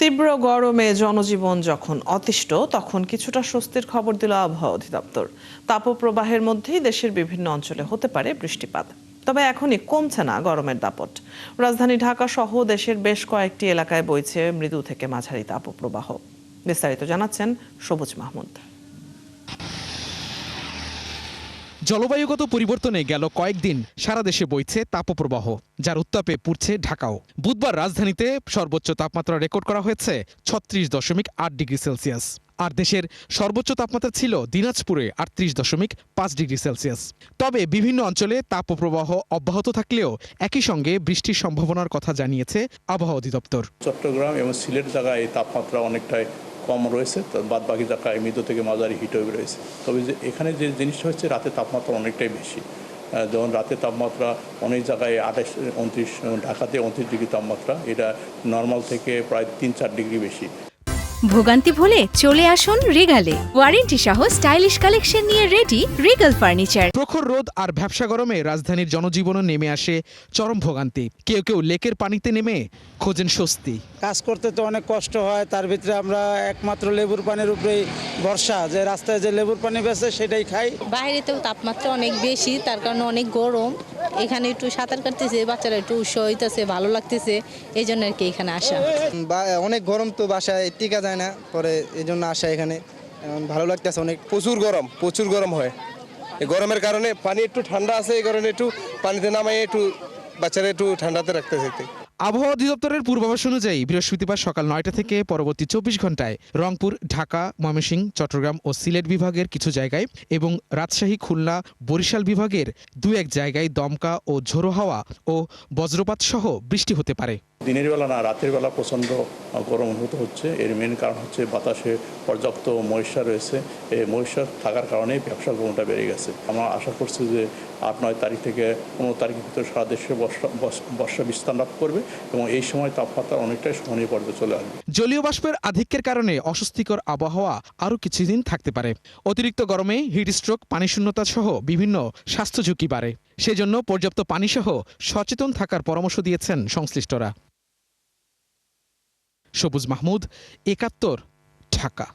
তীব্র গরমে জনজীবন যখন অতিষ্ঠ তখন কিছুটা স্বস্তির খবর দিল আবহাওয়া অধিদপ্তর। তাপপ্রবাহের মধ্যেই দেশের বিভিন্ন অঞ্চলে হতে পারে বৃষ্টিপাত, তবে এখনই কমছে না গরমের দাপট। রাজধানী ঢাকা সহ দেশের বেশ কয়েকটি এলাকায় বইছে মৃদু থেকে মাঝারি তাপপ্রবাহ। বিস্তারিত জানাচ্ছেন সবুজ মাহমুদ। জলবায়ুগত পরিবর্তনে গেল কয়েকদিন সারা দেশে বইছে তাপপ্রবাহ, যার উত্তাপে পুড়ছে ঢাকাও। বুধবার রাজধানীতে সর্বোচ্চ তাপমাত্রা রেকর্ড করা হয়েছে 36.8 ডিগ্রি সেলসিয়াস। আর দেশের সর্বোচ্চ তাপমাত্রা ছিল দিনাজপুরে 38.5 ডিগ্রি সেলসিয়াস। তবে বিভিন্ন অঞ্চলে তাপপ্রবাহ অব্যাহত থাকলেও একই সঙ্গে বৃষ্টির সম্ভাবনার কথা জানিয়েছে আবহাওয়া অধিদপ্তর। চট্টগ্রাম এবং সিলেট জায়গায় এই তাপমাত্রা অনেকটাই কম রয়েছে, বাদ বাকি জায়গায় মৃদু থেকে মাঝারি হিটওয়েভ রয়েছে। তবে যে এখানে যে জিনিসটা হচ্ছে রাতে তাপমাত্রা অনেকটাই বেশি। যেমন রাতে তাপমাত্রা অনেক জায়গায় 28-29, ঢাকাতে 29 ডিগ্রি তাপমাত্রা, এটা নর্মাল থেকে প্রায় 3-4 ডিগ্রি বেশি। ভোগান্তি ভুলে চলে আসুন রিগালে। ওয়ারেন্টি সহ স্টাইলিশ কালেকশন নিয়ে রেডি রিগাল ফার্নিচার। প্রখর রোদ আর ভ্যাপসা গরমে রাজধানীর জনজীবনে নেমে আসে চরম ভোগান্তি। কেউ কেউ লেকের পানিতে নেমে খোঁজেন স্বস্তি। কাজ করতে তো অনেক কষ্ট হয়, তার ভিতরে আমরা একমাত্র লেবুর পানির উপরেই ভরসা, যে রাস্তায় যে লেবুর পানি বেচে সেটাই খাই। বাইরে তো তাপমাত্রা অনেক বেশি, তার কারণে অনেক গরম। এখানে একটু সাঁতার কাটতেছে, বাচ্চারা একটু উৎসাহ হইতেছে, ভালো লাগতেছে, এই জন্য আর কি এখানে আসা। অনেক গরম তো, বাসায় টিকা যায় না, পরে এই জন্য আসা এখানে। ভালো লাগতেছে অনেক। প্রচুর গরম হয়। এই গরমের কারণে পানি একটু ঠান্ডা আছে, এই কারণে একটু পানিতে নামাই একটু বাচ্চারা একটু ঠান্ডাতে রাখতেছে। আবহাওয়া অধিদপ্তরের পূর্বাভাস অনুযায়ী বৃহস্পতিবার সকাল 9টা থেকে পরবর্তী 24 ঘন্টায় রংপুর, ঢাকা, ময়মনসিংহ, চট্টগ্রাম ও সিলেট বিভাগের কিছু জায়গায় এবং রাজশাহী, খুলনা, বরিশাল বিভাগের 2-1 জায়গায় দমকা ও ঝোড়ো হাওয়া ও বজ্রপাত সহ বৃষ্টি হতে পারে। দিনের বেলা না, রাতের বেলা প্রচণ্ড গরম অনুভূত হচ্ছে। এর মেন কারণ হচ্ছে বাতাসে পর্যাপ্ত ময়েশ্চার রয়েছে। এই ময়েশ্চার থাকার কারণেই ব্যবসা গরমটা বেড়ে গেছে। আমরা আশা করছি যে 8-9 তারিখ থেকে 15 তারিখের ভিতরে সারা দেশে বর্ষা বিস্তার লাভ করবে এবং এই সময় তাপমাত্রা অনেকটাই সহনীয় পর্যায়ে চলে আসবে। জলীয় বাষ্পের আধিক্যের কারণে অস্বস্তিকর আবহাওয়া আরও কিছুদিন থাকতে পারে। অতিরিক্ত গরমে হিটস্ট্রোক, পানিশূন্যতা সহ বিভিন্ন স্বাস্থ্য ঝুঁকি বাড়ে। সেজন্য পর্যাপ্ত পানিসহ সচেতন থাকার পরামর্শ দিয়েছেন সংশ্লিষ্টরা। সবুজ মাহমুদ, 71, ঢাকা।